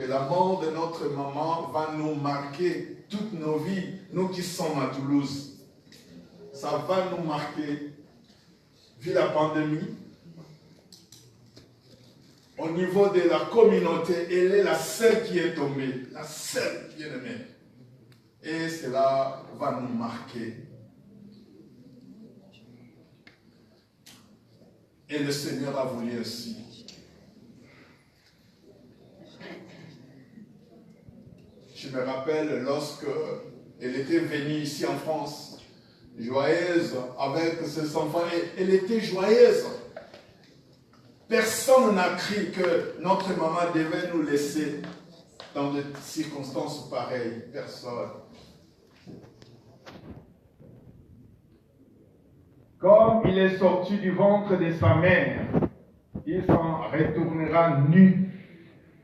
que la mort de notre maman va nous marquer toutes nos vies, nous qui sommes à Toulouse. Ça va nous marquer. Vu la pandémie, au niveau de la communauté, elle est la seule qui est tombée, la seule bien-aimée. Et cela va nous marquer. Et le Seigneur a voulu ainsi. Je me rappelle lorsque elle était venue ici en France, joyeuse avec ses enfants, et elle était joyeuse. Personne n'a cru que notre maman devait nous laisser dans des circonstances pareilles. Personne. Comme il est sorti du ventre de sa mère, il s'en retournera nu.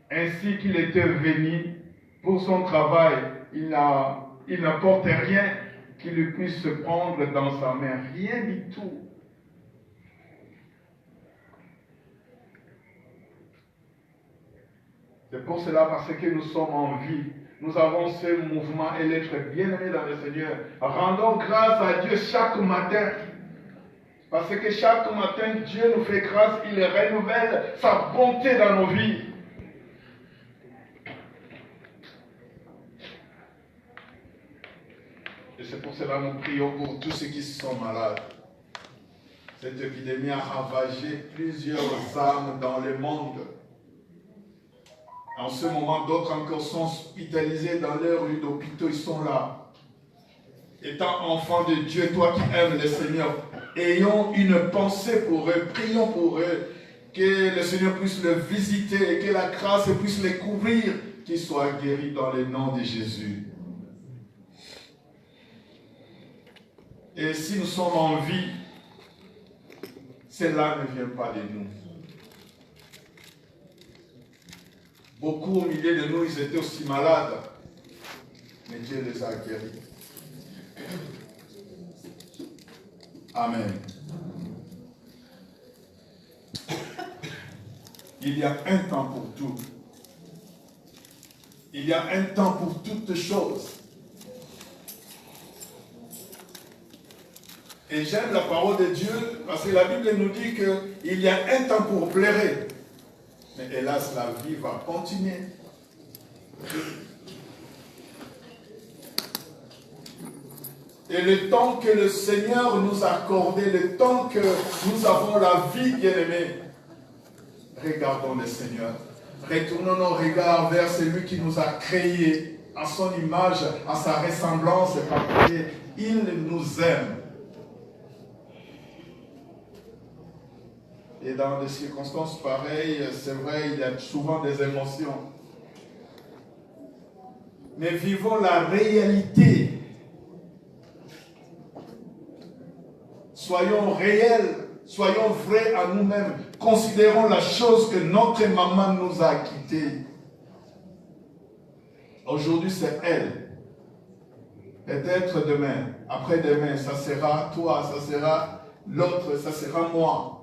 Ainsi qu'il était venu pour son travail, il n'apporte rien qui lui puisse se prendre dans sa main. Rien du tout. C'est pour cela, parce que nous sommes en vie, nous avons ce mouvement et l'être bien-aimé dans le Seigneur. Rendons grâce à Dieu chaque matin. Parce que chaque matin, Dieu nous fait grâce, il renouvelle sa bonté dans nos vies. Et c'est pour cela que nous prions pour tous ceux qui sont malades. Cette épidémie a ravagé plusieurs âmes dans le monde. En ce moment, d'autres encore sont hospitalisés dans leurs rues d'hôpitaux, ils sont là. Étant enfants de Dieu, toi qui aimes le Seigneur, ayons une pensée pour eux, prions pour eux, que le Seigneur puisse les visiter, que la grâce puisse les couvrir, qu'ils soient guéris dans le nom de Jésus. Et si nous sommes en vie, cela ne vient pas de nous. Beaucoup au milieu de nous, ils étaient aussi malades, mais Dieu les a guéris. Amen. Il y a un temps pour tout. Il y a un temps pour toutes choses. Et j'aime la parole de Dieu parce que la Bible nous dit qu'il y a un temps pour pleurer. Mais hélas, la vie va continuer. Et le temps que le Seigneur nous a accordé, le temps que nous avons la vie bien-aimée, regardons le Seigneur. Retournons nos regards vers celui qui nous a créés à son image, à sa ressemblance, parce qu'il nous aime. Et dans des circonstances pareilles, c'est vrai, il y a souvent des émotions. Mais vivons la réalité. Soyons réels, soyons vrais à nous-mêmes. Considérons la chose que notre maman nous a quittés. Aujourd'hui, c'est elle. Peut-être demain, après-demain, ça sera toi, ça sera l'autre, ça sera moi.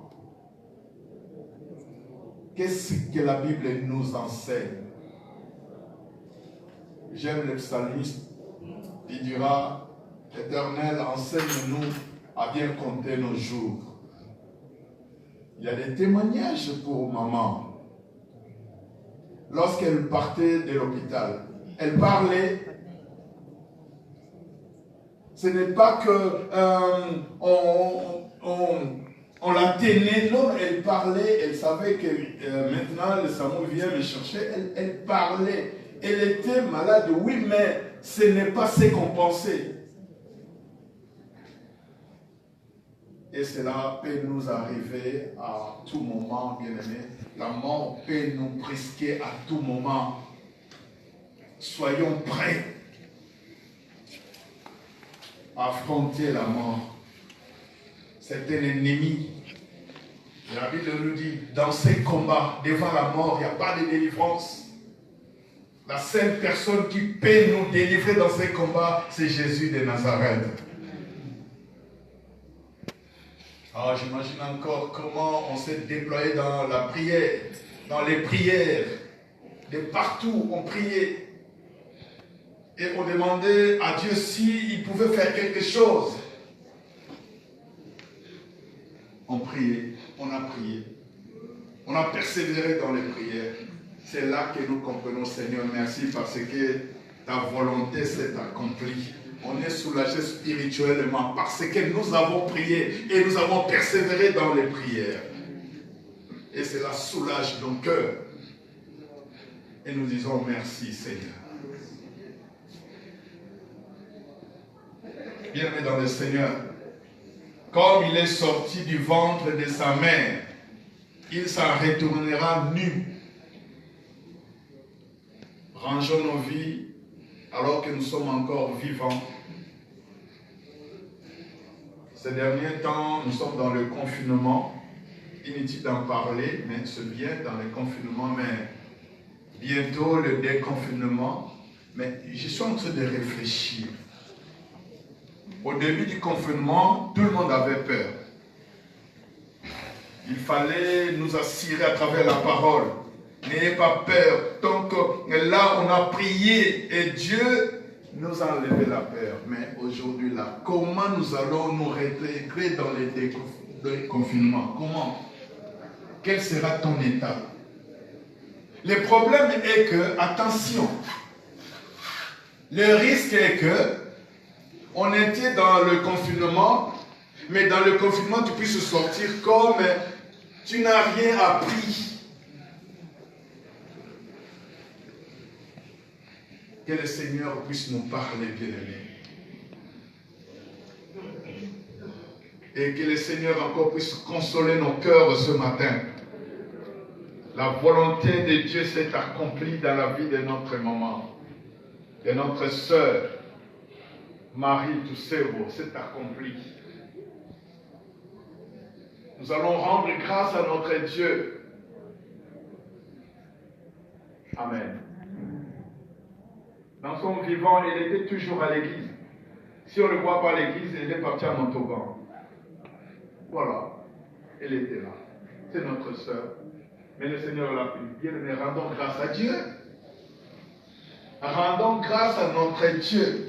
Qu'est-ce que la Bible nous enseigne? J'aime le psalmiste. Il dira, Éternel, enseigne-nous à bien compter nos jours. Il y a des témoignages pour maman. Lorsqu'elle partait de l'hôpital, elle parlait. Ce n'est pas que on la tenait, non, elle parlait, elle savait que maintenant le SAMU vient me chercher, elle parlait. Elle était malade, oui, mais ce n'est pas ce qu'on pensait. Et cela peut nous arriver à tout moment, bien-aimés. La mort peut nous brisquer à tout moment. Soyons prêts à affronter la mort. C'est un ennemi. La Bible nous dit, dans ces combats, devant la mort, il n'y a pas de délivrance. La seule personne qui peut nous délivrer dans ces combats, c'est Jésus de Nazareth. Alors j'imagine encore comment on s'est déployé dans la prière, dans les prières. de partout, on priait. Et on demandait à Dieu s'il pouvait faire quelque chose. On priait, on a prié. On a persévéré dans les prières. C'est là que nous comprenons, Seigneur, merci parce que ta volonté s'est accomplie. On est soulagé spirituellement parce que nous avons prié et nous avons persévéré dans les prières. Et cela soulage nos cœurs. Et nous disons merci, Seigneur. Bien-aimé dans le Seigneur, comme il est sorti du ventre de sa mère, il s'en retournera nu. Rangeons nos vies alors que nous sommes encore vivants. Ces derniers temps, nous sommes dans le confinement. Inutile d'en parler, mais c'est bien dans le confinement, mais bientôt le déconfinement. Mais je suis en train de réfléchir. Au début du confinement, tout le monde avait peur. Il fallait nous assurer à travers la parole. N'ayez pas peur. Donc là, on a prié et Dieu nous a enlevé la peur. Mais aujourd'hui, là, comment nous allons nous réintégrer dans les confinements? Comment? Quel sera ton état? Le problème est que, attention, le risque est que on était dans le confinement, mais dans le confinement, tu puisses sortir comme tu n'as rien appris. Que le Seigneur puisse nous parler, bien-aimés. Et que le Seigneur encore puisse consoler nos cœurs ce matin. La volonté de Dieu s'est accomplie dans la vie de notre maman, de notre sœur. Marie Toussebo, s'est accompli. Nous allons rendre grâce à notre Dieu. Amen. Dans son vivant, il était toujours à l'église. Si on ne le voit pas à l'église, il est parti à Montauban. Voilà. Elle était là. C'est notre sœur. Mais le Seigneur l'a pris. Bien, mais rendons grâce à Dieu. Rendons grâce à notre Dieu.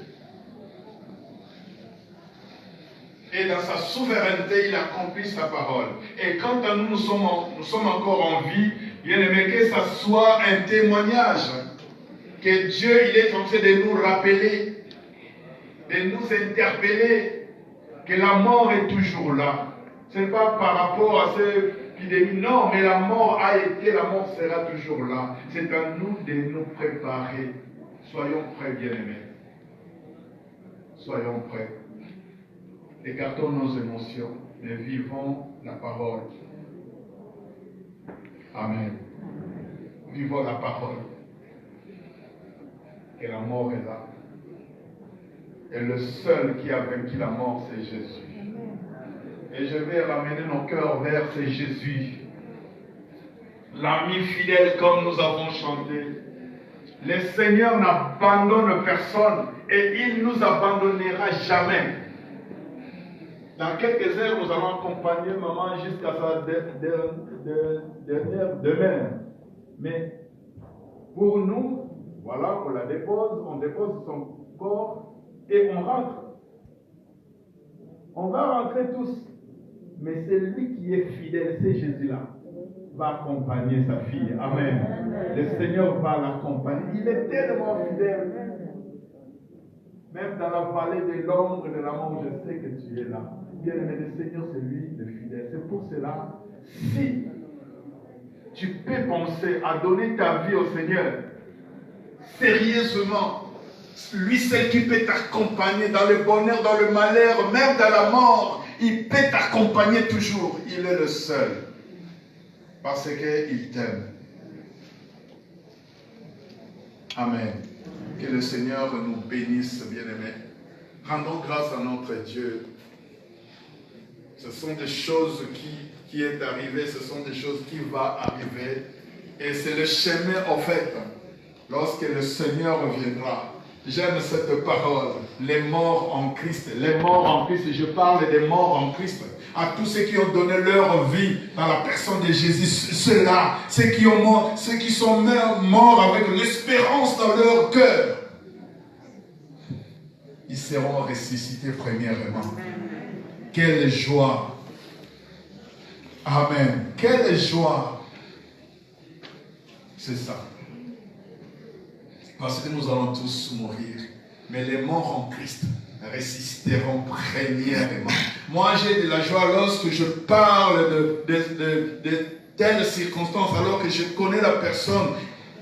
Et dans sa souveraineté, il accomplit sa parole. Et quant à nous, nous sommes encore en vie, bien aimé, que ça soit un témoignage. Que Dieu, il est en train de nous rappeler, de nous interpeller, que la mort est toujours là. Ce n'est pas par rapport à cette épidémie, non, mais la mort a été, la mort sera toujours là. C'est à nous de nous préparer. Soyons prêts, bien aimés. Soyons prêts. Écartons nos émotions, mais vivons la parole. Amen. Vivons la parole. Et la mort est là. Et le seul qui a vaincu la mort, c'est Jésus. Et je vais ramener nos cœurs vers ce Jésus. L'ami fidèle comme nous avons chanté. Le Seigneur n'abandonne personne et il ne nous abandonnera jamais. Dans quelques heures, nous allons accompagner maman jusqu'à sa dernière demeure. Mais pour nous, voilà, on la dépose, on dépose son corps et on rentre. On va rentrer tous. Mais c'est lui qui est fidèle, c'est Jésus-là, va accompagner sa fille. Amen. Le Seigneur va l'accompagner. Il est tellement fidèle. Même dans la vallée de l'ombre de la mort, je sais que tu es là. Bien aimé, le Seigneur, c'est lui le fidèle. C'est pour cela, si tu peux penser à donner ta vie au Seigneur, sérieusement, lui seul qui peut t'accompagner dans le bonheur, dans le malheur, même dans la mort, il peut t'accompagner toujours. Il est le seul. Parce qu'il t'aime. Amen. Que le Seigneur nous bénisse, bien-aimés. Rendons grâce à notre Dieu. Ce sont des choses qui est arrivé, ce sont des choses qui vont arriver. Et c'est le chemin, en fait, lorsque le Seigneur reviendra. J'aime cette parole. Les morts en Christ. Les morts en Christ. Je parle des morts en Christ. À tous ceux qui ont donné leur vie dans la personne de Jésus. Ceux-là, ceux qui sont morts avec l'espérance dans leur cœur. Ils seront ressuscités premièrement. Quelle joie. Amen. Quelle joie. C'est ça. Parce que nous allons tous mourir. Mais les morts en Christ ressusciteront premièrement. Moi, j'ai de la joie lorsque je parle de telles circonstances, alors que je connais la personne,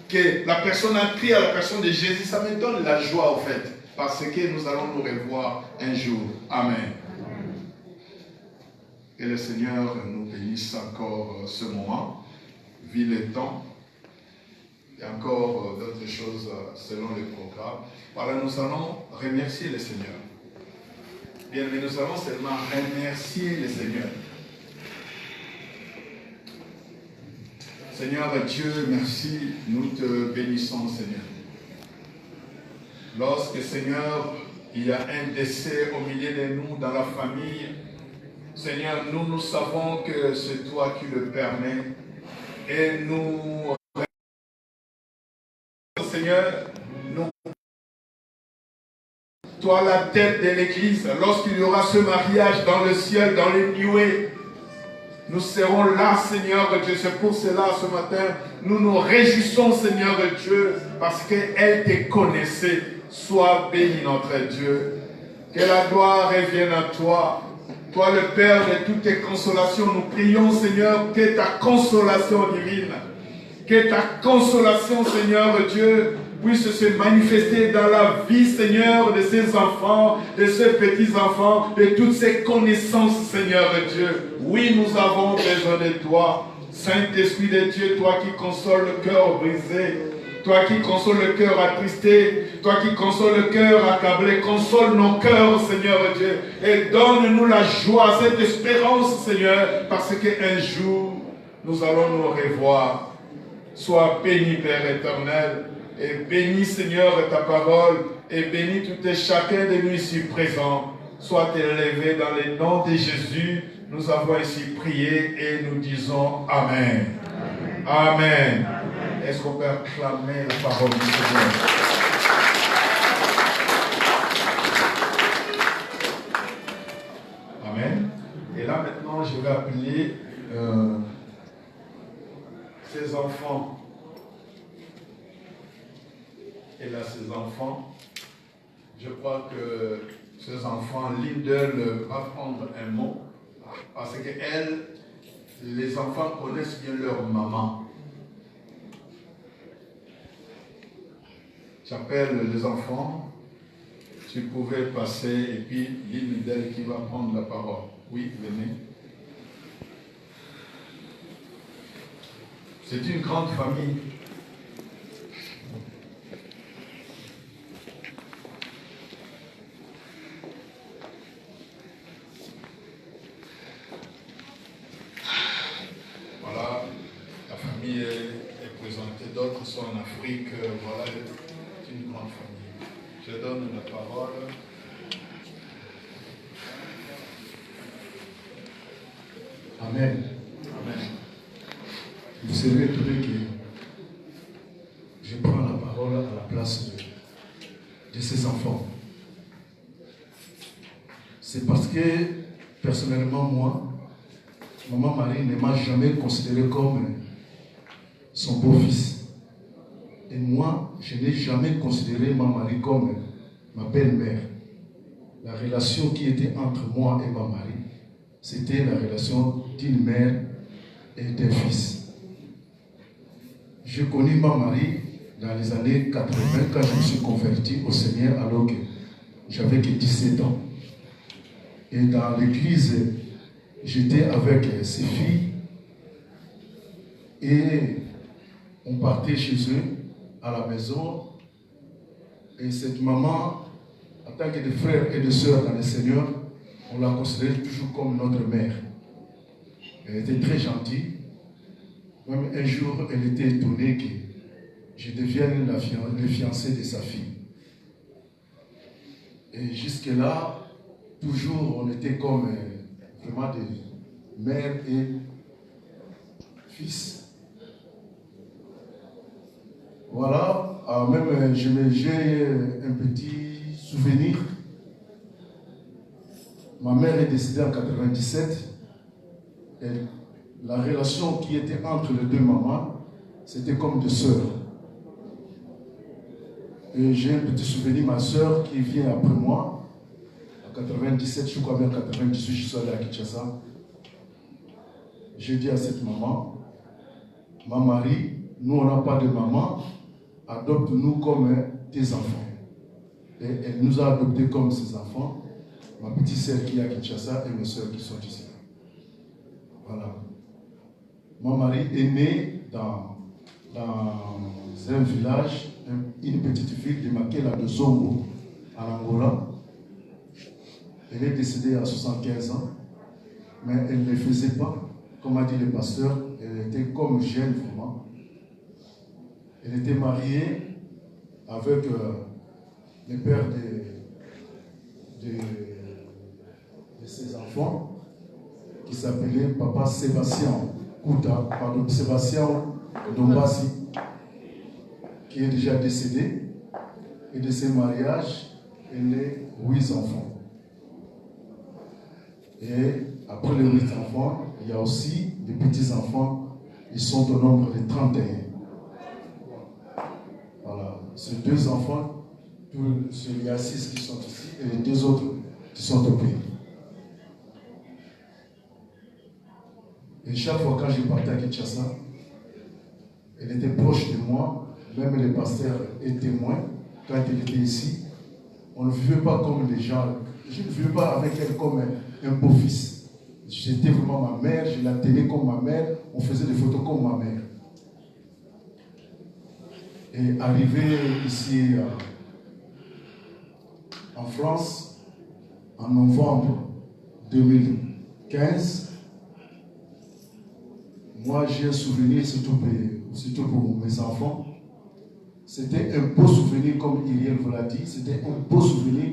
que la personne a crié à la personne de Jésus. Ça me donne la joie, au fait. Parce que nous allons nous revoir un jour. Amen. Que le Seigneur nous bénisse encore ce moment, vu le temps. Il y a encore d'autres choses selon le programme. Voilà, nous allons remercier le Seigneur. Bien, mais nous allons seulement remercier le Seigneur. Seigneur Dieu, merci, nous te bénissons, Seigneur. Lorsque, Seigneur, il y a un décès au milieu de nous, dans la famille, Seigneur, nous savons que c'est toi qui le permets. Et nous, Seigneur, toi la tête de l'Église, lorsqu'il y aura ce mariage dans le ciel, dans les nuées, nous serons là, Seigneur Dieu. C'est pour cela, ce matin, nous nous réjouissons, Seigneur Dieu, parce qu'elle te connaissait. Sois béni, notre Dieu. Que la gloire revienne à toi. Toi, le Père de toutes tes consolations, nous prions, Seigneur, que ta consolation divine, que ta consolation, Seigneur Dieu, puisse se manifester dans la vie, Seigneur, de ces enfants, de ces petits-enfants, de toutes ces connaissances, Seigneur Dieu. Oui, nous avons besoin de toi. Saint-Esprit de Dieu, toi qui consoles le cœur brisé, toi qui consoles le cœur attristé, toi qui consoles le cœur accablé, console nos cœurs, Seigneur Dieu, et donne-nous la joie, cette espérance, Seigneur, parce qu'un jour, nous allons nous revoir. Sois béni, Père éternel, et bénis, Seigneur, ta parole, et bénis tout et chacun de nous ici présents. Sois élevé dans le nom de Jésus. Nous avons ici prié et nous disons Amen. Amen. Amen. Est-ce qu'on peut acclamer la parole du Seigneur? Amen. Et là maintenant, je vais appeler ces enfants. Et là, ces enfants, je crois que ces enfants, l'une d'elles va prendre un mot, parce que elles, les enfants connaissent bien leur maman. J'appelle les enfants, tu pouvais passer, et puis l'une d'elles qui va prendre la parole. Oui, venez. C'est une grande famille. Voilà, la famille est présentée, d'autres sont en Afrique, voilà, c'est une grande famille. Je donne la parole. Amen. Amen. Vous serez étonné que je prends la parole à la place de ces enfants. C'est parce que, personnellement, moi, Maman Marie ne m'a jamais considéré comme son beau-fils. Et moi, je n'ai jamais considéré Maman Marie comme ma belle-mère. La relation qui était entre moi et Maman Marie, c'était la relation d'une mère et d'un fils. Je connais Maman Marie dans les années 80, quand je me suis converti au Seigneur, alors que j'avais que 17 ans. Et dans l'église, j'étais avec ses filles et on partait chez eux à la maison. Et cette maman, en tant que des frères et des sœurs dans le Seigneur, on la considérait toujours comme notre mère. Elle était très gentille. Même un jour, elle était étonnée que je devienne le fiancé de sa fille. Et jusque-là, toujours, on était comme vraiment des mères et fils. Voilà, même j'ai un petit souvenir. Ma mère est décédée en 97. Et la relation qui était entre les deux mamans, c'était comme deux sœurs. Et j'ai un petit souvenir, ma sœur qui vient après moi, en 97, je crois bien en 98, je suis allé à Kinshasa. J'ai dit à cette maman, ma Marie, nous on n'a pas de maman, adopte-nous comme tes enfants. Et elle nous a adoptés comme ses enfants, ma petite sœur qui est à Kinshasa et mes sœurs qui sont ici. Voilà. Ma Marie est née dans un village, une petite ville de Makela de Zongo, en Angola. Elle est décédée à 75 ans, mais elle ne faisait pas, comme a dit le pasteur, elle était comme jeune vraiment. Elle était mariée avec le père de ses enfants, qui s'appelait Papa Sébastien Kouta, pardon, Sébastien Dombasi, qui est déjà décédé. Et de ses mariages, elle a 8 enfants. Et après les 8 enfants, il y a aussi des petits-enfants. Ils sont au nombre de 31. Voilà. Ces 2 enfants, il y a 6 qui sont ici et les 2 autres qui sont au pays. Et chaque fois quand je partais à Kinshasa, elle était proche de moi, même le pasteur est témoin. Quand elle était ici, on ne vivait pas comme les gens. Je ne vivais pas avec elle comme un beau-fils. J'étais vraiment ma mère, je la tenais comme ma mère, on faisait des photos comme ma mère. Et arrivé ici en France, en novembre 2015, moi j'ai un souvenir, surtout pour mes enfants. C'était un beau souvenir, comme Iriel vous l'a dit, c'était un beau souvenir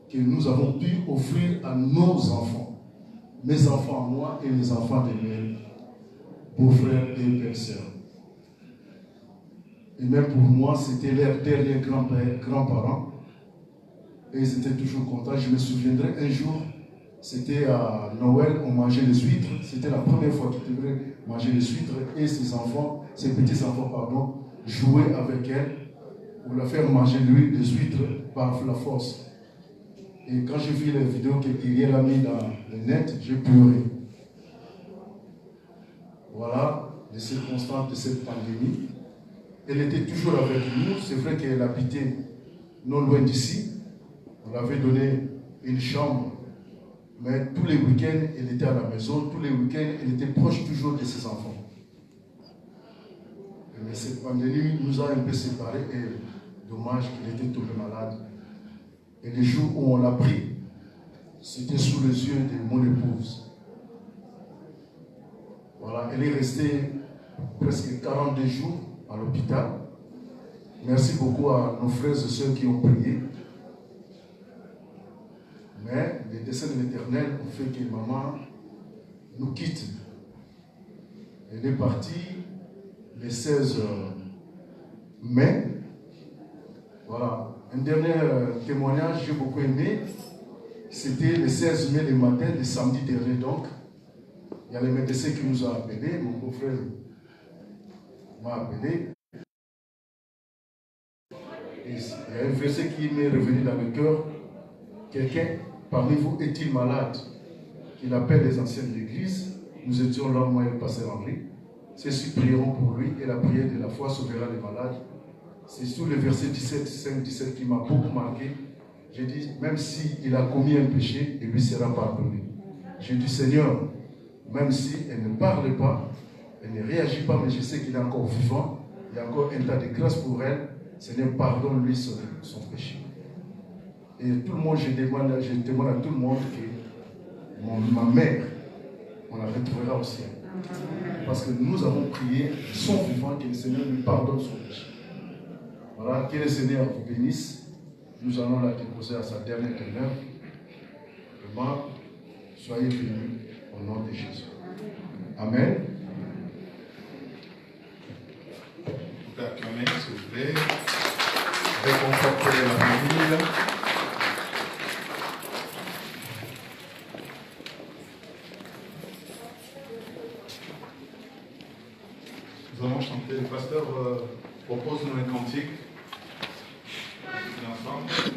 que nous avons pu offrir à nos enfants. Mes enfants à moi et les enfants de mes beaux-frères et belles-sœurs. Et même pour moi, c'était leur dernier grands-parents. Et ils étaient toujours contents. Je me souviendrai un jour, c'était à Noël, on mangeait les huîtres. C'était la première fois qu'ils devaient manger les huîtres. Et ses petits-enfants, pardon, jouaient avec elle pour la faire manger des huîtres par la force. Et quand j'ai vu les vidéos qu'Iriel a mis dans le net, j'ai pleuré. Voilà les circonstances de cette pandémie. Elle était toujours avec nous. C'est vrai qu'elle habitait non loin d'ici. On lui avait donné une chambre. Mais tous les week-ends, elle était à la maison. Tous les week-ends, elle était proche toujours de ses enfants. Mais cette pandémie nous a un peu séparés et dommage qu'il était tombé malade. Et les jours où on l'a pris, c'était sous les yeux de mon épouse. Voilà, elle est restée presque 42 jours à l'hôpital. Merci beaucoup à nos frères et sœurs qui ont prié. Mais les desseins de l'Éternel ont fait que maman nous quitte. Elle est partie le 16 mai. Voilà. Un dernier témoignage que j'ai beaucoup aimé, c'était le 16 mai le matin, le samedi dernier donc. Il y a le médecin qui nous a appelés, mon beau-frère m'a appelé. Et il y a un verset qui m'est revenu dans le cœur. Quelqu'un parmi vous est-il malade? Il appelle les anciens de l'église. Nous étions là, moi et le pasteur Henri. Ceux-ci prieront pour lui et la prière de la foi sauvera les malades. C'est sous le verset 17, 5, 17 qui m'a beaucoup marqué. J'ai dit, même s'il a commis un péché, il lui sera pardonné. J'ai dit, Seigneur, même si elle ne parle pas, elle ne réagit pas, mais je sais qu'il est encore vivant, il y a encore un tas de grâce pour elle. Seigneur, pardonne-lui son péché. Et tout le monde, je demande à tout le monde que ma mère, on la retrouvera au ciel. Parce que nous avons prié, son vivant, que le Seigneur lui pardonne son péché. Voilà, que le Seigneur vous bénisse. nous allons la déposer à sa dernière demeure. Vraiment, soyez bénis au nom de Jésus. Amen. Vous pouvez acclamer, s'il vous plaît. Réconfortez la famille. Nous allons chanter. Le pasteur propose-nous un cantique. Ensemble.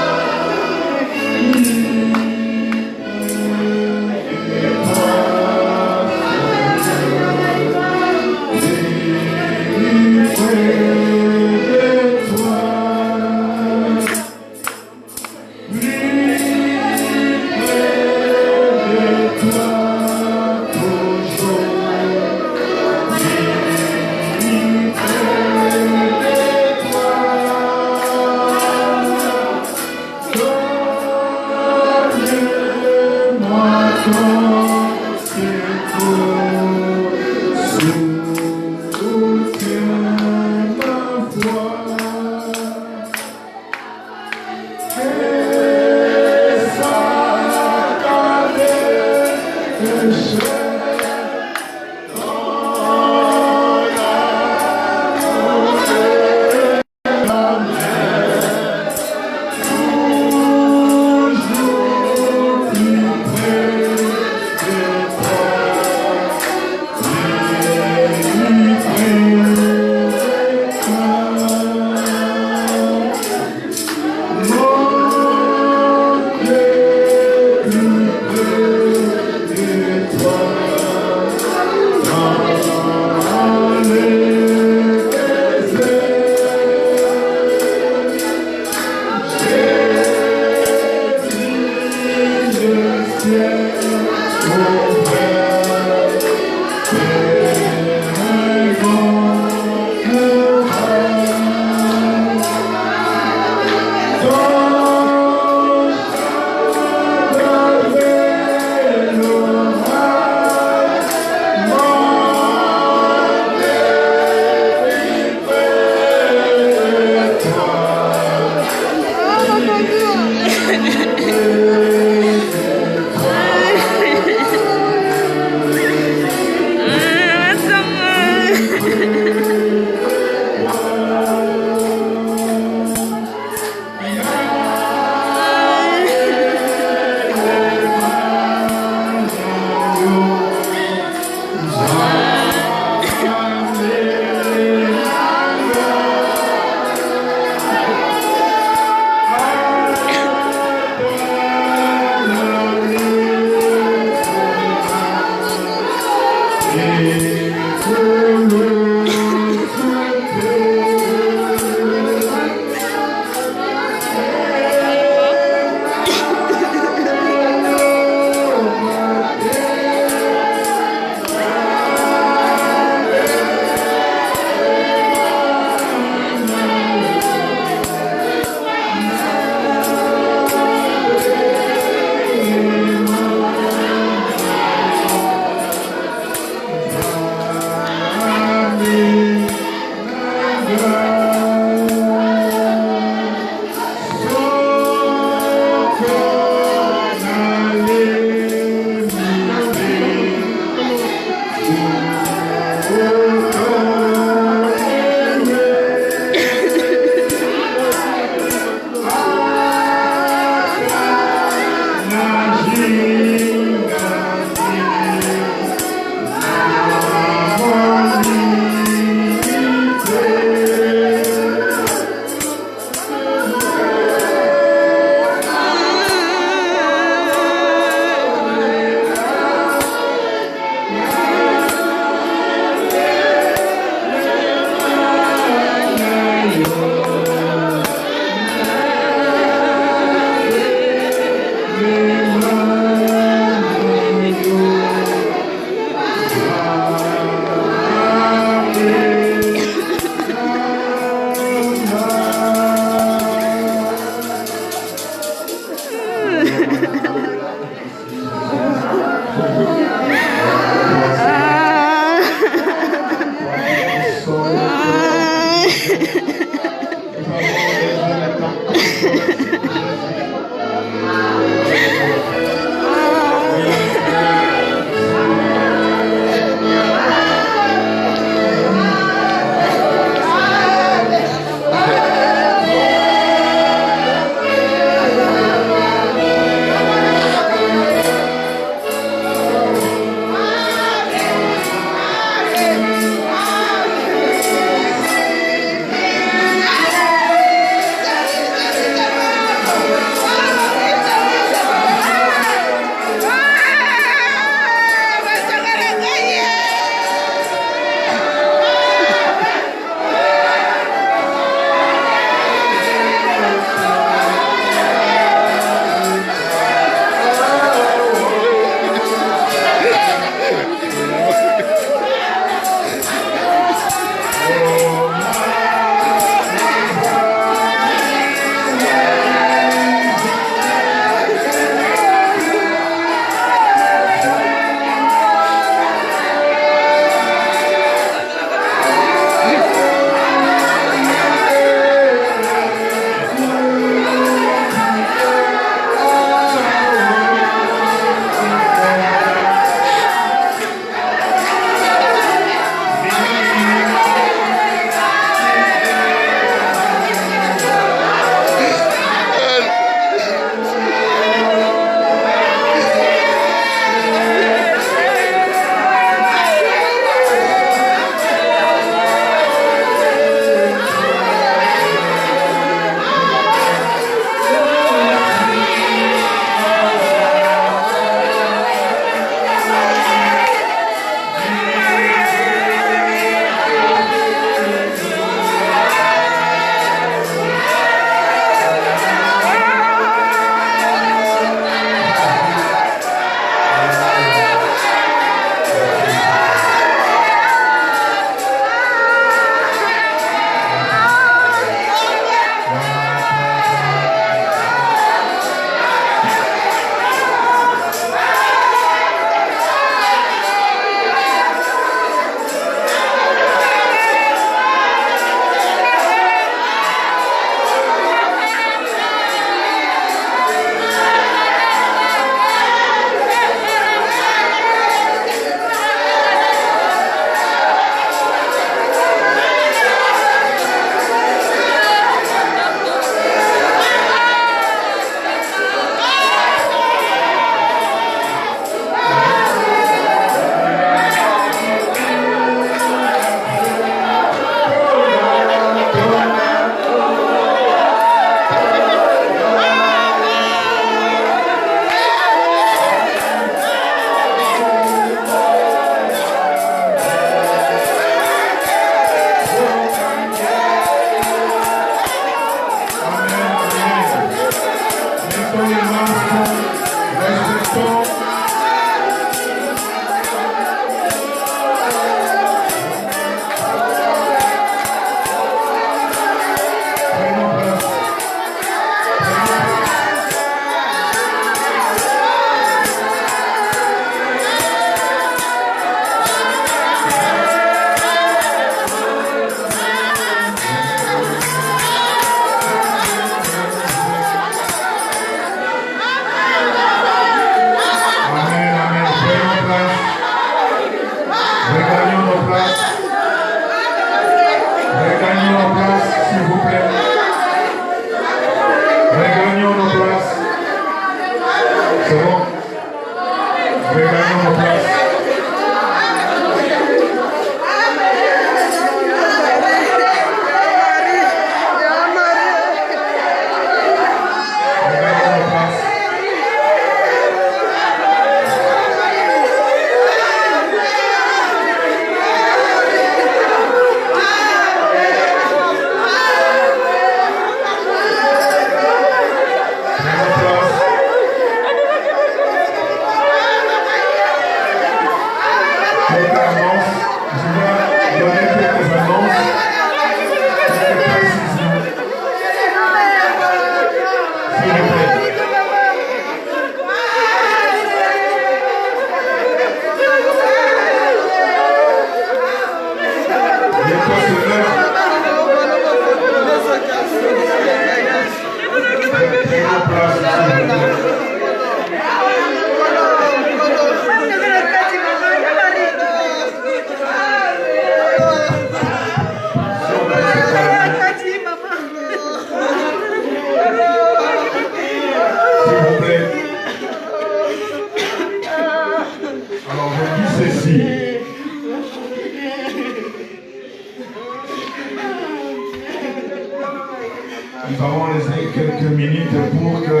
quelques minutes pour que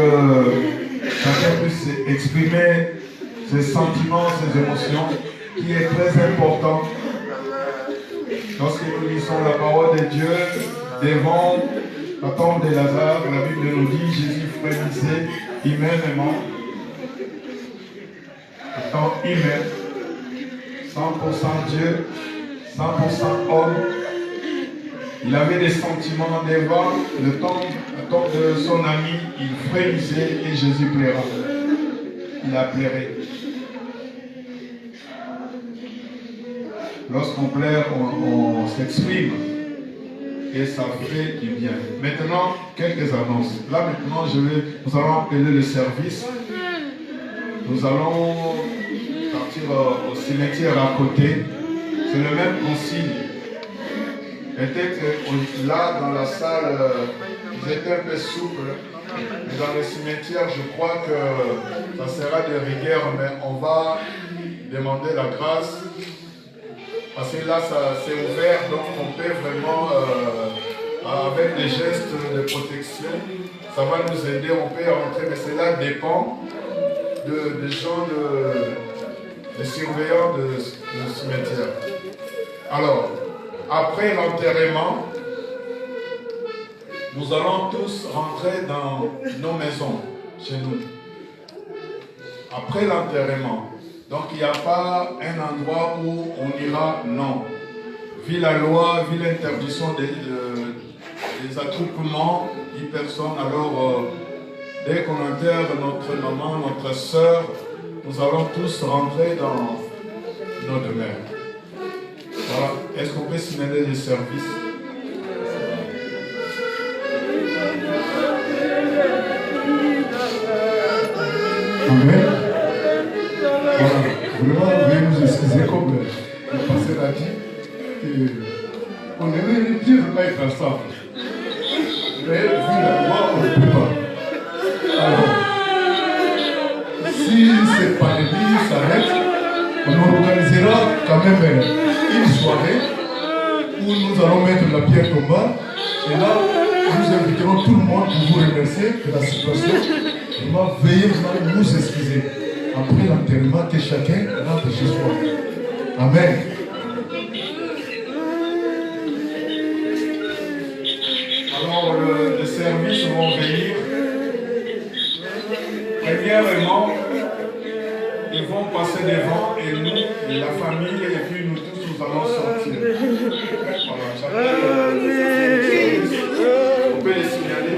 chacun puisse exprimer ses sentiments, ses émotions, qui est très important. Lorsque nous lisons la parole de Dieu devant la tombe de Lazare, la Bible nous dit Jésus frémissait humainement, étant humain, 100% Dieu, 100% homme. Il avait des sentiments devant le tombe de son ami, il frémissait et Jésus pleura. Il a pleuré. Lorsqu'on pleure, on s'exprime et ça fait du bien. Maintenant, quelques annonces. Là maintenant, nous allons appeler le service. Nous allons partir au cimetière à côté. C'est le même consigne. Peut-être là, dans la salle, vous êtes un peu souple. Mais dans le cimetière, je crois que ça sera de rigueur, mais on va demander la grâce. Parce que là, c'est ouvert, donc on peut vraiment, avec des gestes de protection, ça va nous aider, on peut rentrer, mais cela dépend des gens, des surveillants de cimetière. Alors, après l'enterrement, nous allons tous rentrer dans nos maisons, chez nous. Après l'enterrement. Donc il n'y a pas un endroit où on ira, non. Vu la loi, vu l'interdiction des attroupements, 10 personnes, alors dès qu'on enterre notre maman, notre soeur, nous allons tous rentrer dans nos demeures. Voilà. Est-ce qu'on peut signaler les services? Amen. Voilà. Vraiment, veuillez nous excuser comme le pasteur a dit. On aimerait bien ne pas être ensemble. Mais vu la loi, on ne peut pas. Alors, si cette pandémie s'arrête, on organisera quand même une soirée où nous allons mettre la pierre tombale. Et là, nous inviterons tout le monde pour vous remercier de la situation. Vraiment, veuillez nous excuser. Après l'enterrement, que chacun rentre chez soi. Amen. Alors, les services vont venir. Premièrement, ils vont passer devant et nous, la famille, et puis nous tous, nous allons sortir. Voilà, chacun. On peut les signaler.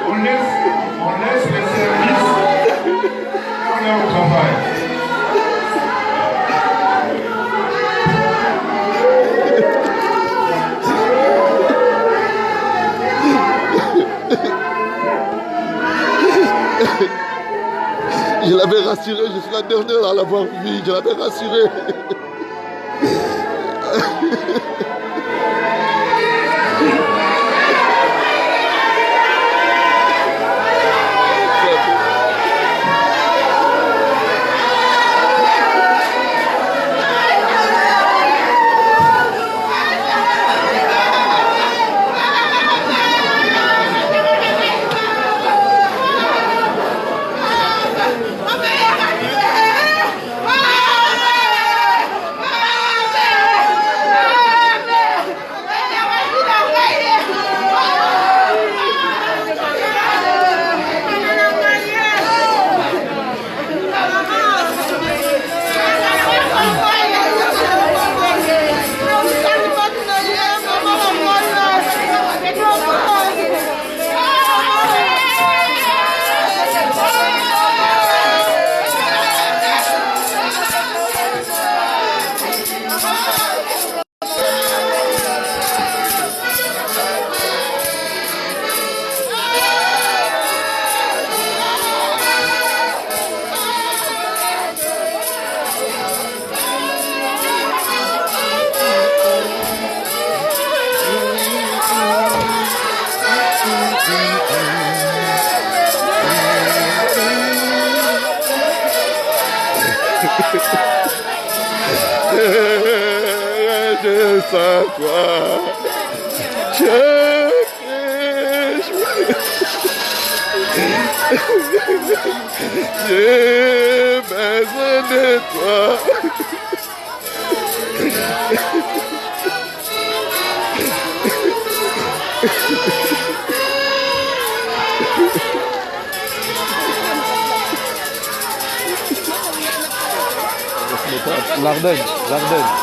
On laisse les services, on est au travail. Je l'avais rassuré, je suis la dernière à l'avoir vu, je l'avais rassuré. Je sens toi. J'ai besoin de toi. L'Ardenne.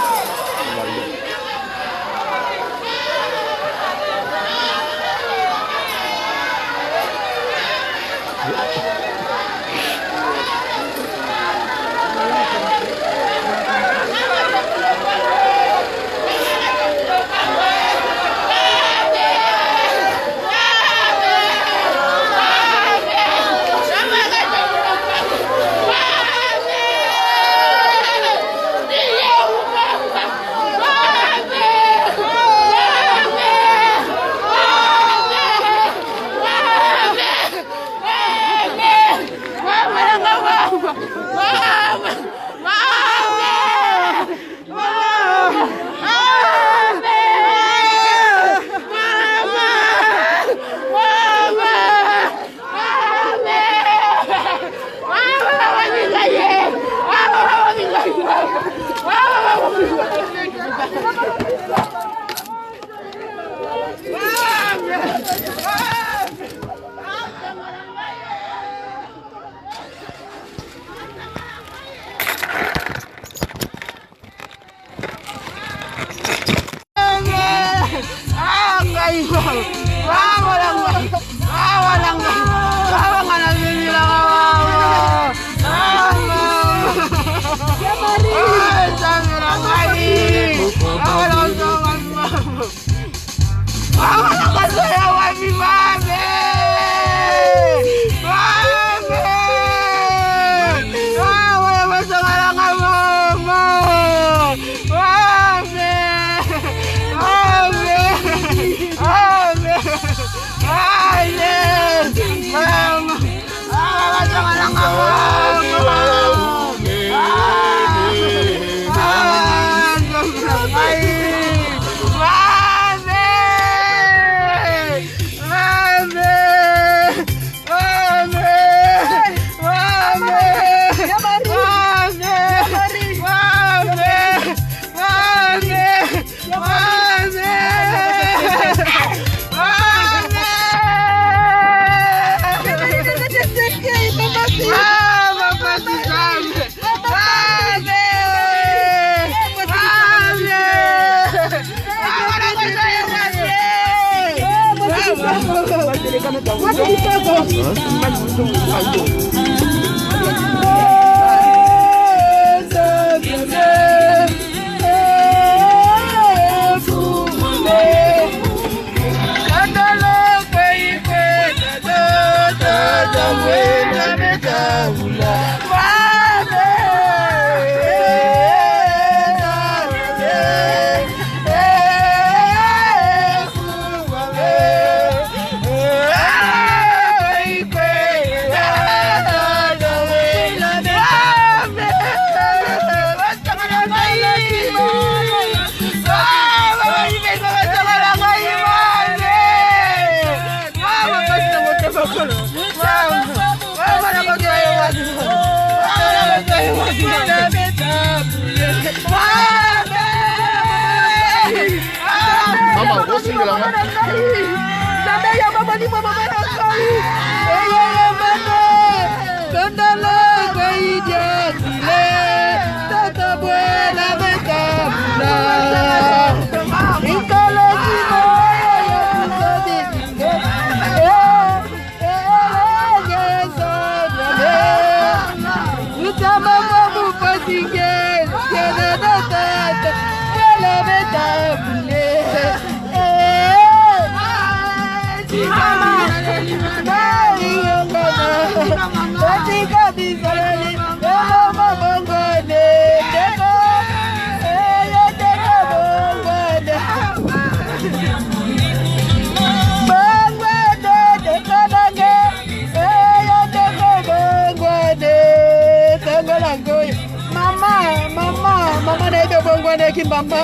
Mama na ibe bongwana ki mama.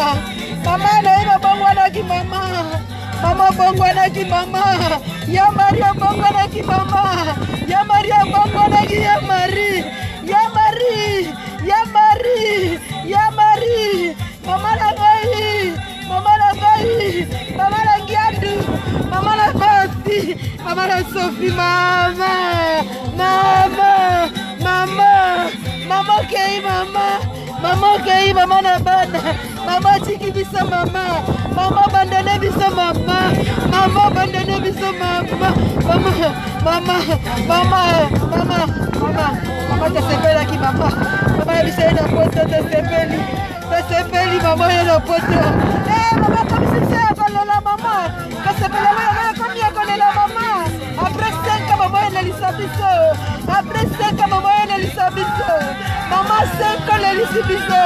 Mama na ibe bongwana ki mama. Mama bongwana ki mama. Ya Maria bongwana ki mama. Ya Maria bongwana ki ya Marie. Ya Marie. Ya Marie. Ya Marie. Mama na ngai. Mama na ngai. Mama na Ngiandu. Mama na Basi. Mama na Sophie. Mama. Mama. Mama. Mama kei mama. Mama kei mama na bana. Mama chiki bisa mama. Mama bandane bisa mama. Mama bandane bisa mama. Mama. Mama. Mama. Mama. Mama. Mama tasepela ki mama. Mama bisa na poto tasepeli. Tasepeli mama na poto. Mama comme si c'est la mama. Tasepela mama comme ya kolela mama. Après 5 ans maman elle lisabiso. Après 5 ans maman elle lisabiso. Maman 5 ans elle lisabiso.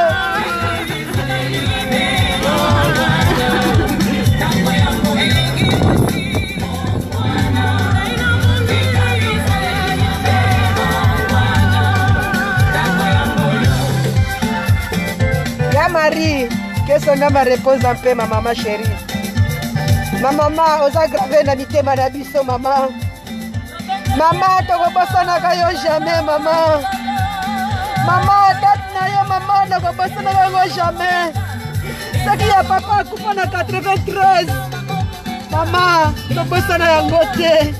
Ya Marie, que son âme repose en paix ma maman chérie. Ma maman osa gravé na mitema na biso maman. Maman tokobosanaka yo jamais maman. Maman date na yo maman tokobosanaka yo jamais. Soki ya papa akufa na 93. Maman tokobosana yango te.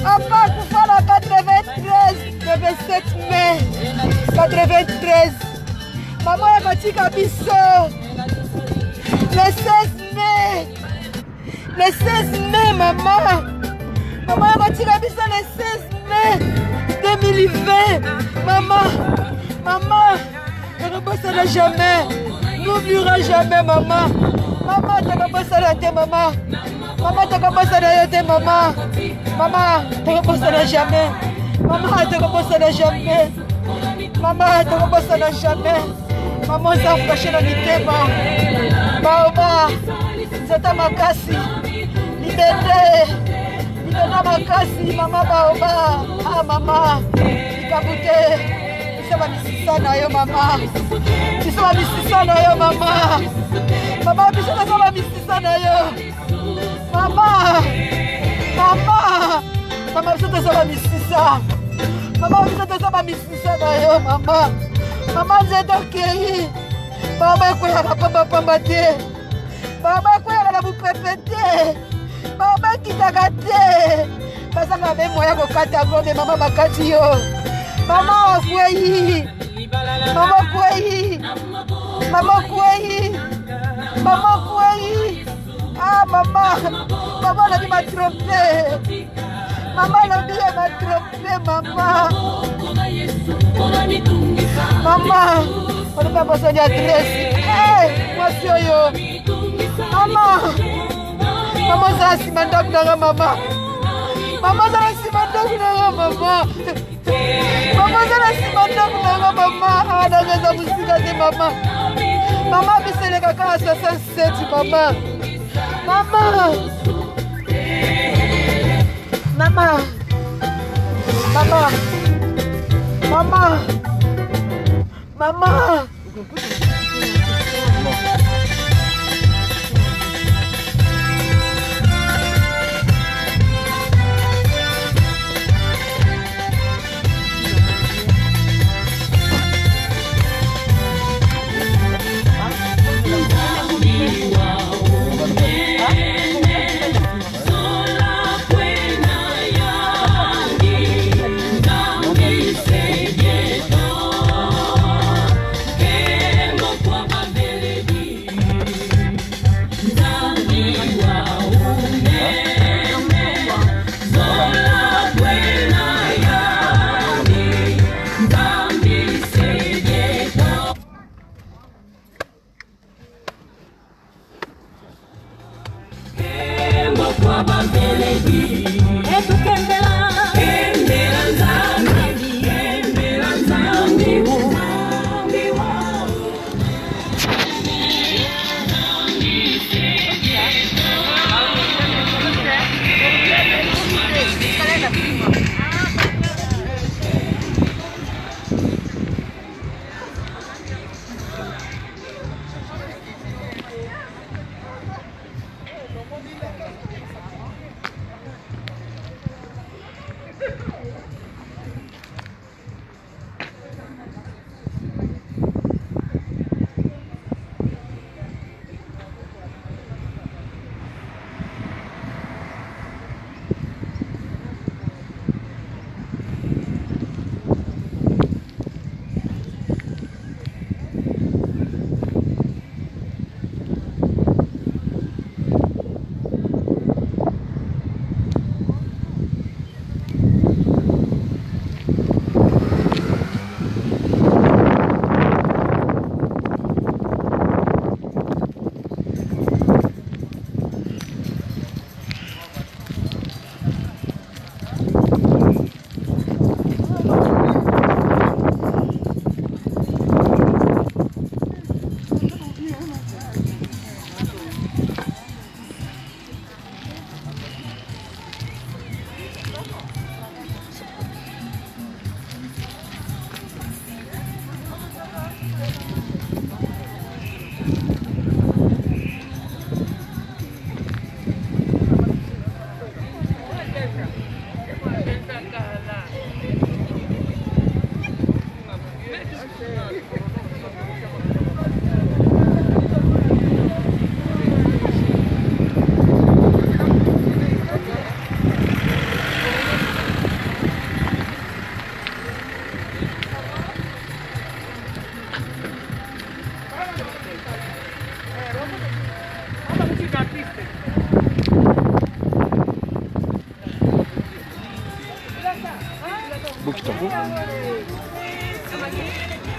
Papa akufa na 93 le 27 mai 93. Maman yakotika biso le 16 mai. Le 16 mai, maman. Maman, elle m'a tiré le 16 mai 2020. Maman, maman, elle ne bossera jamais. N'oubliera jamais, maman. Maman, tu ne bosseras pas, maman. Maman, tu ne bosseras pas, maman. Maman, tu ne bosseras jamais. Maman, tu ne bosseras jamais. Maman, tu ne bosseras jamais. Maman, ça a fâché dans le thème. Maman, c'est à ma casse. Libéré makasi mama baoba. Ah mama ikabute bisaba misisa na yo mama. Bisaba misisa na yo mama. Mama bisaba misisa na yo mama. Mama mama bisaba misisa. Mama bisaba misisa na yo mama. Mama zedokei. Mama kwela papa pamba te. Mama kwela na bupepete. Mama kitaka te. Basanga be moya kokata ngombe mama makati yo. Mama kwei. Mama kwei. Mama kwei. Mama kwei. Ah mama. Mama la m'a trompé. Mama la m'a trompé mama. Mama, on n'a pas besoin d'adresse. Eh, moi c'est yo. Mama. Mama za simandok na mama. Mama za simandok na mama. Mama za simandok na mama. Ada ngeza musika de mama. Mama bisele kaka 67 mama. Mama. Mama. Mama. Mama. Mama.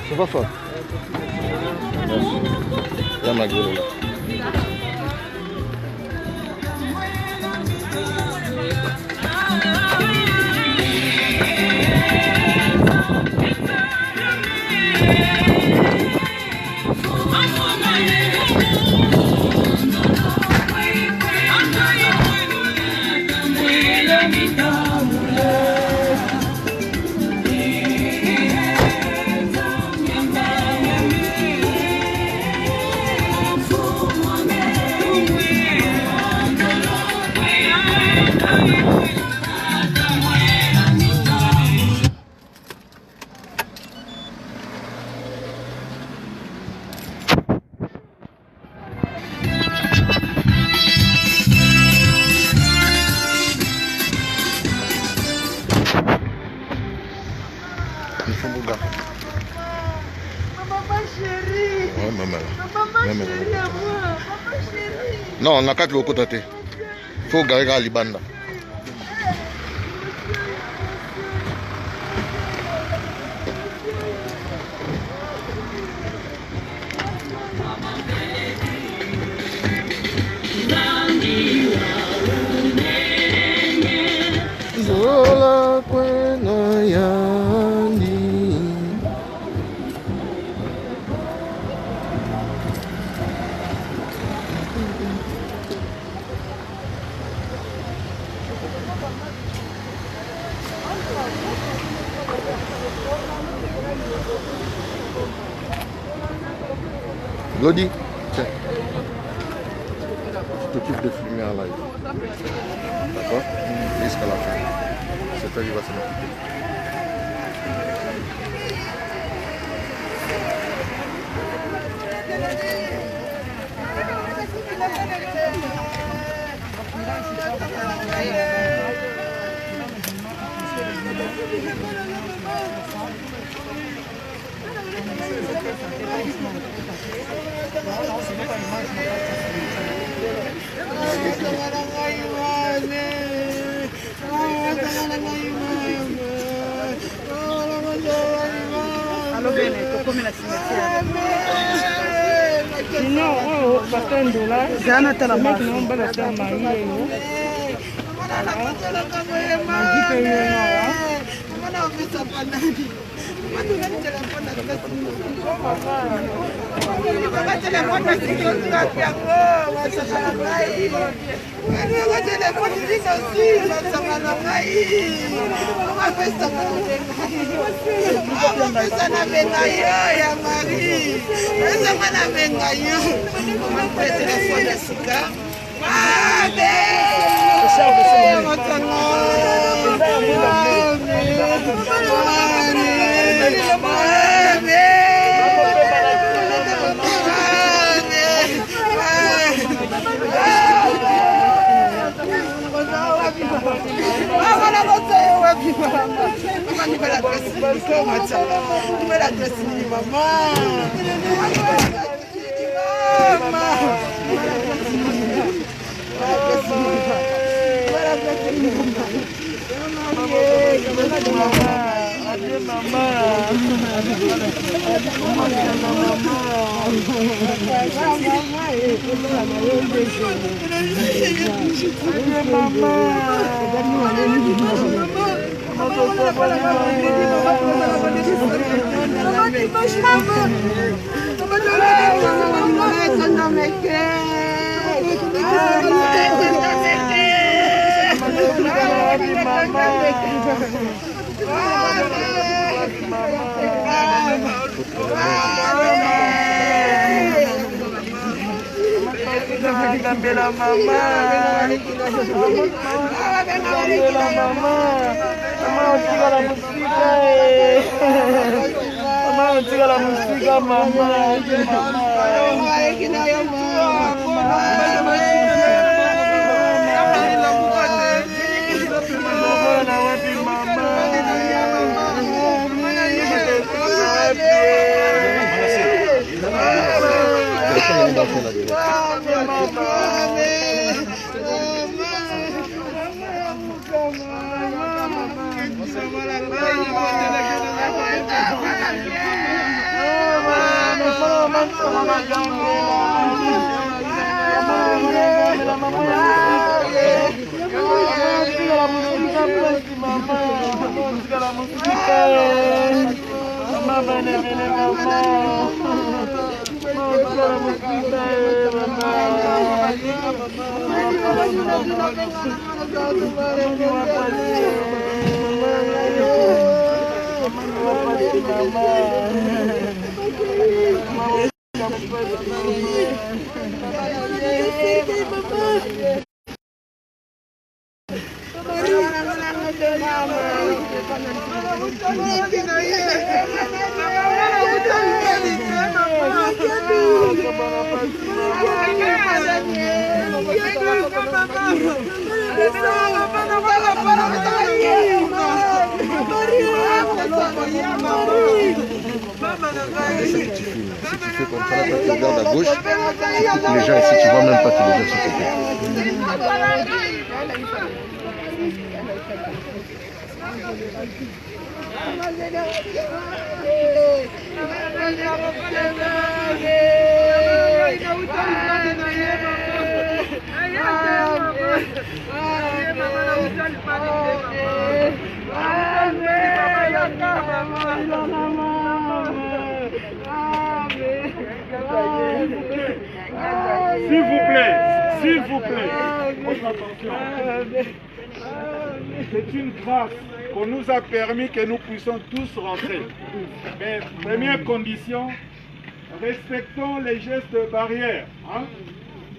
C'est pas fort. Merci. Il y a ma gueule là. Non, na kati lokota te. Faut garer à libanda. Zola kwena yani. Lodi, tiens. Je t'occupe de filmer en live. D'accord? Jusqu'à la fin. C'est toi qui vas s'en occuper. Mama. Nzambela mama. Nzambela mama. Mama otika la musika. Mama otika la musika mama. Si tu fais comme ça, là, tu regardes à gauche, les gens ici, tu vois même pas que les gens sont coupés. S'il vous plaît, votre attention. C'est une grâce qu'on nous a permis que nous puissions tous rentrer. Mais première condition, respectons les gestes barrières. Hein?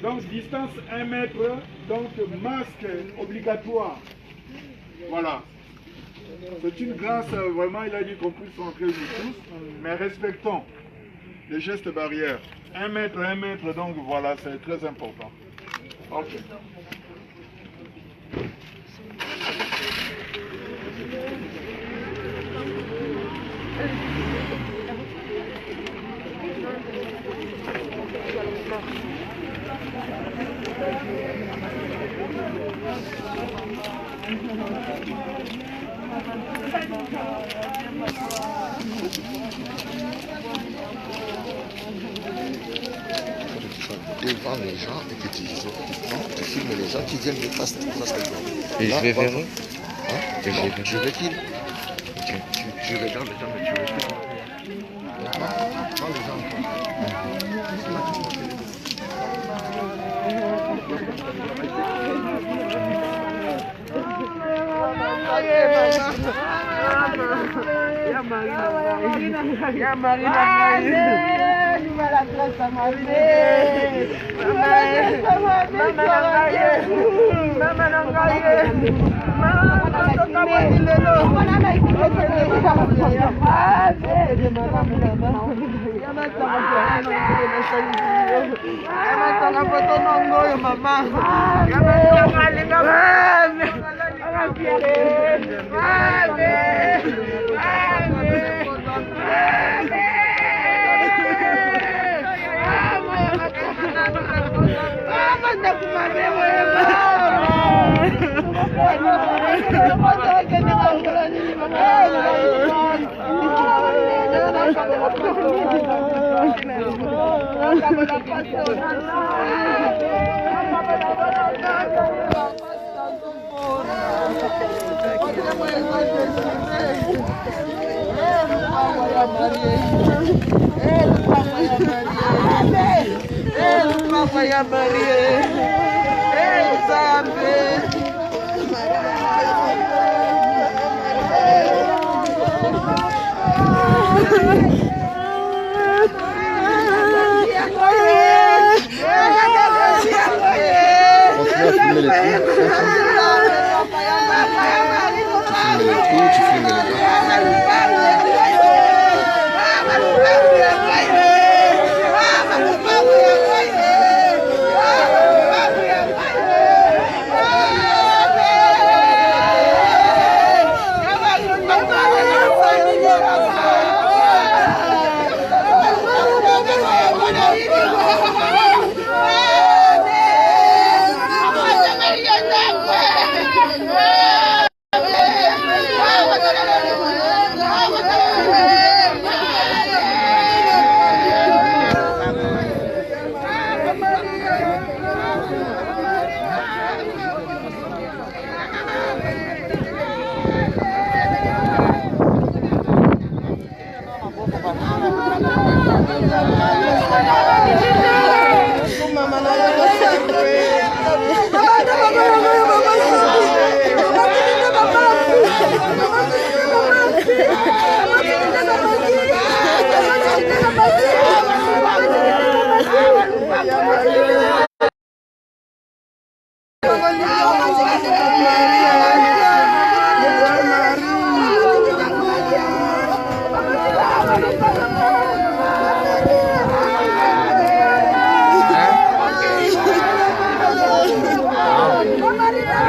Donc distance 1 mètre, donc masque obligatoire. Voilà. C'est une grâce, vraiment, il a dit qu'on puisse rentrer nous tous, mais respectons les gestes barrières. 1 mètre, donc voilà, c'est très important. Ok. Devant les gens et que tu filmes les gens qui viennent de face à toi. Et là, je vais vers eux. Hein? Et je recule. Tu regardes les gens, mais tu recules. Dans les gens.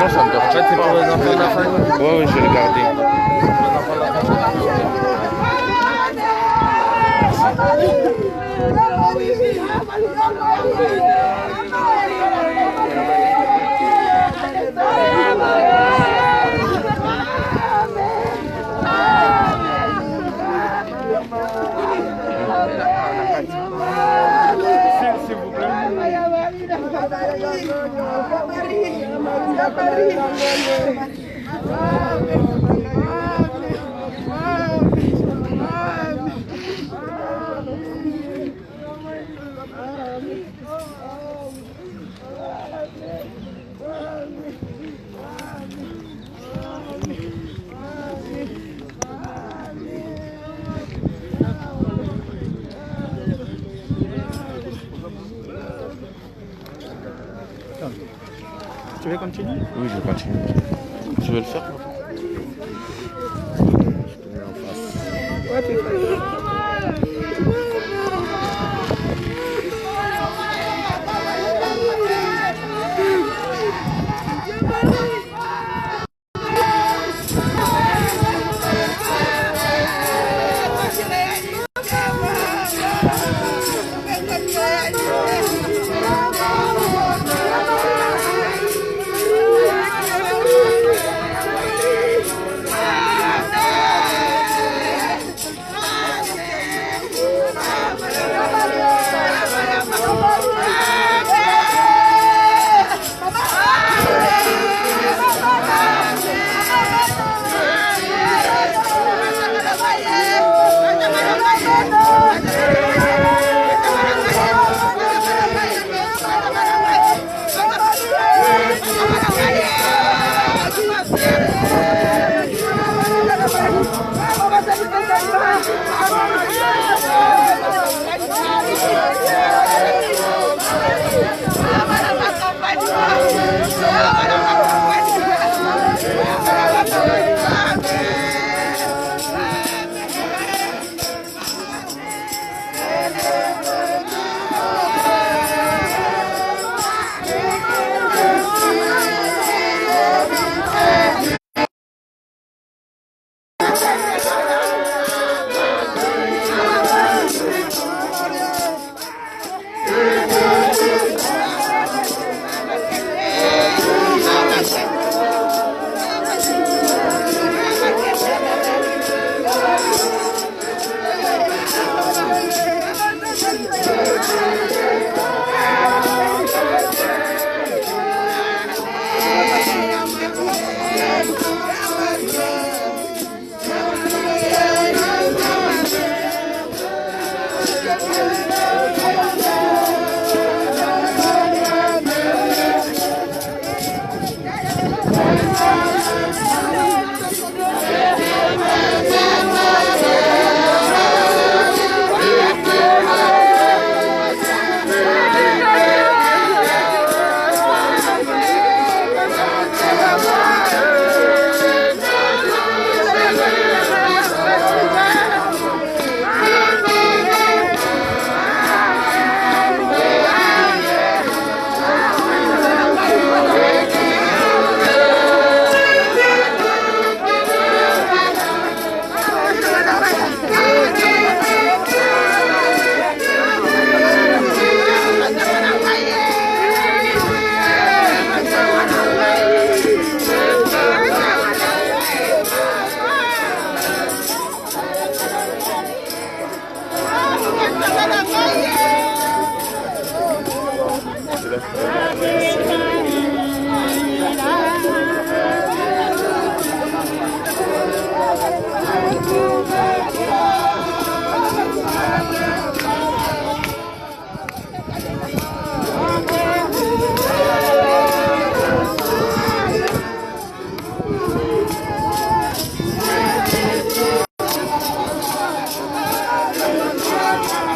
Non, ça me dort. En fait, c'est pour les enfants de la famille. Ouais, je vais le garder. S'il vous plaît. Tu veux continuer? Oui, je vais continuer. Tu veux le faire?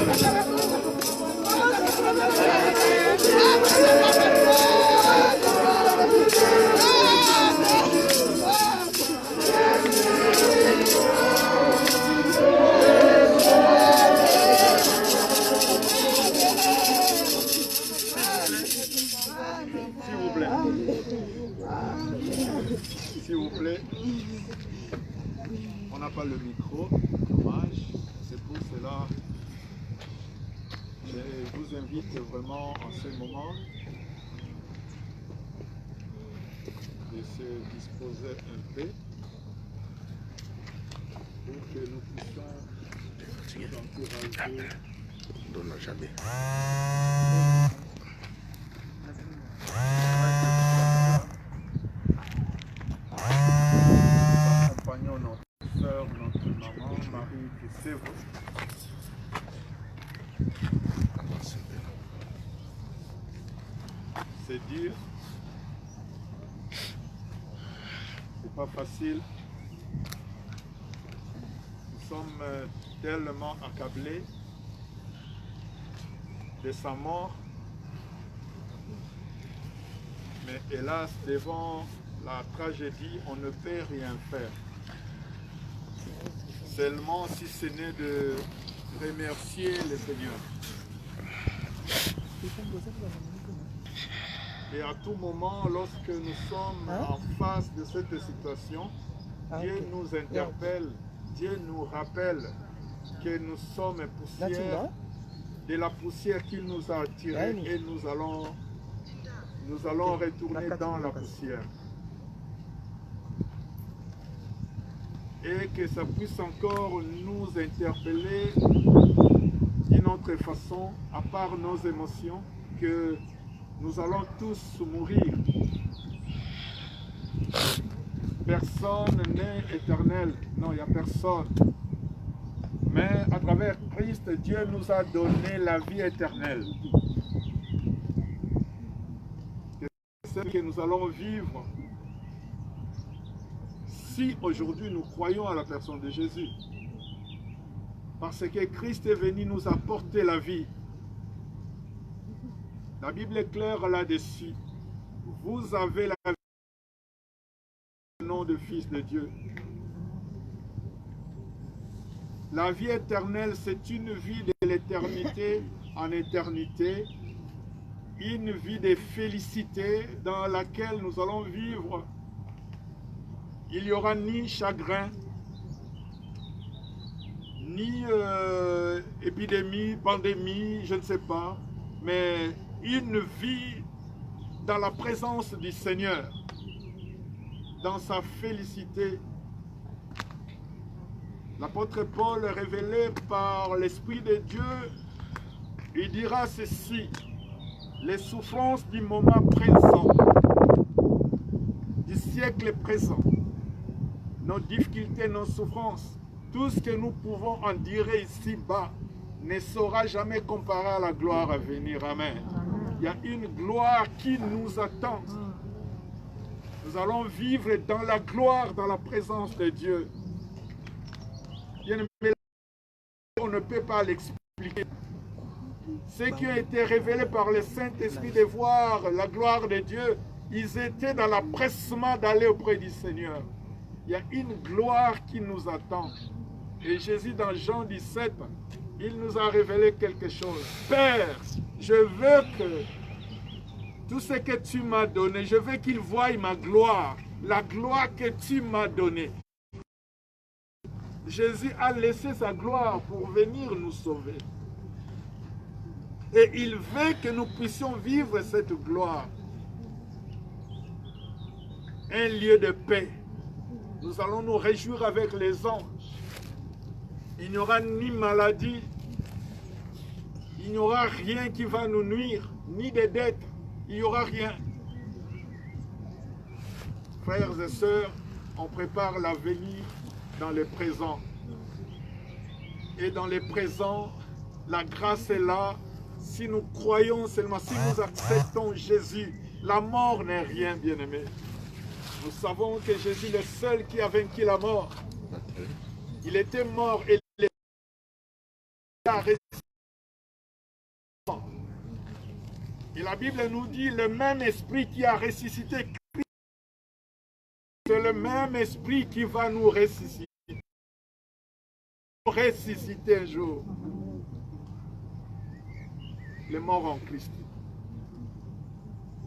S'il vous plaît, on n'a pas le micro, dommage, c'est pour cela je vous invite vraiment en ce moment de se disposer un peu pour que nous puissions nous encourager. Donne jamais. Accompagnons notre soeur, notre maman, Marie Kessevo. C'est dire, c'est pas facile. Nous sommes tellement accablés de sa mort, mais hélas, devant la tragédie, on ne peut rien faire. Seulement si ce n'est de remercier le Seigneur. Et à tout moment, lorsque nous sommes en face de cette situation, Dieu nous interpelle, Dieu nous rappelle que nous sommes poussière, de la poussière qu'il nous a attirée, et nous allons retourner dans la poussière. Et que ça puisse encore nous interpeller d'une autre façon, à part nos émotions, que nous allons tous mourir. Personne n'est éternel. Non, il n'y a personne. Mais à travers Christ, Dieu nous a donné la vie éternelle. C'est celle que nous allons vivre si aujourd'hui nous croyons à la personne de Jésus. Parce que Christ est venu nous apporter la vie. La Bible est claire là-dessus. Vous avez la vie au nom de Fils de Dieu. La vie éternelle, c'est une vie de l'éternité en éternité. Une vie de félicité dans laquelle nous allons vivre. Il n'y aura ni chagrin, ni épidémie, pandémie, je ne sais pas, mais une vie dans la présence du Seigneur, dans sa félicité. L'apôtre Paul, révélé par l'Esprit de Dieu, il dira ceci: les souffrances du moment présent, du siècle présent, nos difficultés, nos souffrances, tout ce que nous pouvons en dire ici-bas ne sera jamais comparé à la gloire à venir. Amen. Il y a une gloire qui nous attend. Nous allons vivre dans la gloire, dans la présence de Dieu. On ne peut pas l'expliquer. Ceux qui ont été révélés par le Saint-Esprit de voir la gloire de Dieu, ils étaient dans l'empressement d'aller auprès du Seigneur. Il y a une gloire qui nous attend. Et Jésus, dans Jean 17, il nous a révélé quelque chose. Père, je veux que tout ce que tu m'as donné, je veux qu'il voie ma gloire, la gloire que tu m'as donnée. Jésus a laissé sa gloire pour venir nous sauver. Et il veut que nous puissions vivre cette gloire. Un lieu de paix. Nous allons nous réjouir avec les anges. Il n'y aura ni maladie, il n'y aura rien qui va nous nuire, ni des dettes, il n'y aura rien. Frères et sœurs, on prépare l'avenir dans le présent. Et dans le présent, la grâce est là. Si nous croyons seulement, si nous acceptons Jésus, la mort n'est rien, bien-aimé. Nous savons que Jésus est le seul qui a vaincu la mort. Il était mort et il a ressuscité Et la Bible nous dit, le même esprit qui a ressuscité Christ, c'est le même esprit qui va nous ressusciter. Ressusciter un jour. Les morts en Christ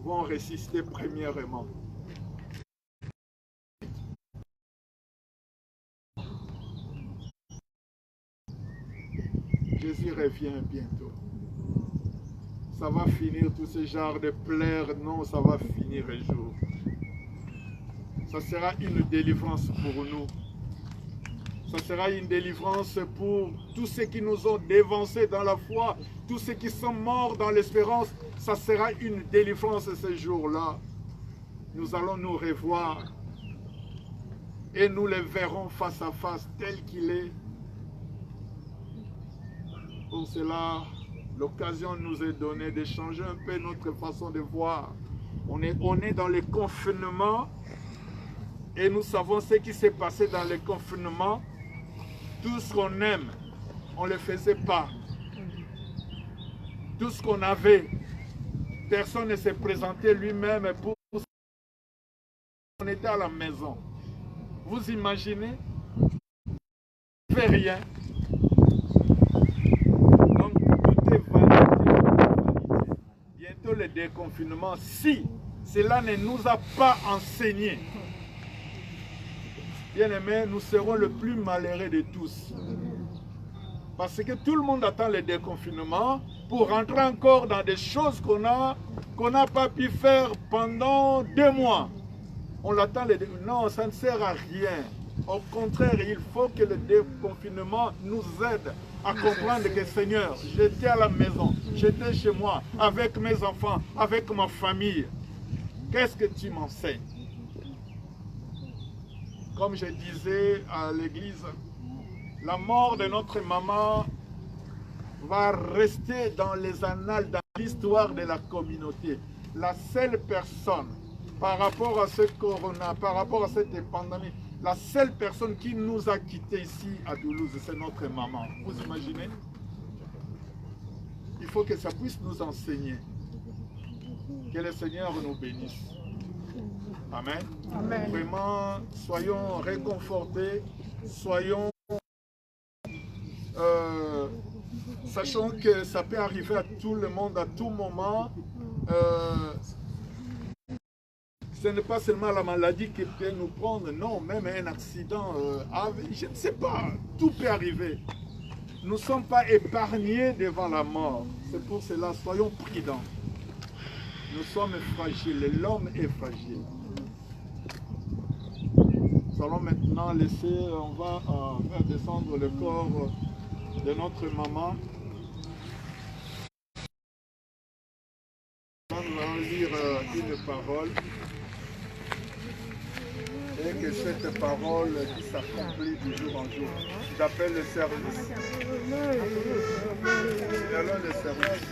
vont ressusciter premièrement. Jésus revient bientôt. Ça va finir tout ce genre de pleurs. Non, ça va finir un jour. Ça sera une délivrance pour nous. Ça sera une délivrance pour tous ceux qui nous ont dévancés dans la foi, tous ceux qui sont morts dans l'espérance. Ça sera une délivrance ce jour-là. Nous allons nous revoir et nous les verrons face à face tel qu'il est. Pour cela, l'occasion nous est donnée de changer un peu notre façon de voir. On est dans le confinement et nous savons ce qui s'est passé dans le confinement. Tout ce qu'on aime, on ne le faisait pas. Tout ce qu'on avait, personne ne s'est présenté lui-même pour... On était à la maison. Vous imaginez? On ne fait rien. Donc tout est vanité. Bientôt le déconfinement, si cela ne nous a pas enseigné, bien-aimés, nous serons le plus malheureux de tous. Parce que tout le monde attend le déconfinement pour rentrer encore dans des choses qu'on n'a pas pu faire pendant 2 mois. On l'attend. Non, ça ne sert à rien. Au contraire, il faut que le déconfinement nous aide à comprendre que Seigneur, j'étais à la maison, j'étais chez moi, avec mes enfants, avec ma famille. Qu'est-ce que tu m'enseignes? Comme je disais à l'église, la mort de notre maman va rester dans les annales, dans l'histoire de la communauté. La seule personne, par rapport à ce corona, par rapport à cette pandémie, la seule personne qui nous a quittés ici à Toulouse, c'est notre maman. Vous imaginez? Il faut que ça puisse nous enseigner. Que le Seigneur nous bénisse. Amen. Amen. Vraiment, soyons réconfortés, soyons... sachant que ça peut arriver à tout le monde, à tout moment. Ce n'est pas seulement la maladie qui peut nous prendre, non, même un accident, je ne sais pas, tout peut arriver. Nous ne sommes pas épargnés devant la mort. C'est pour cela, soyons prudents. Nous sommes fragiles, l'homme est fragile. Nous allons maintenant laisser, on va faire descendre le corps de notre maman. Nous allons lire une parole et que cette parole qui s'accomplit de jour en jour. J'appelle le service. Allons le service.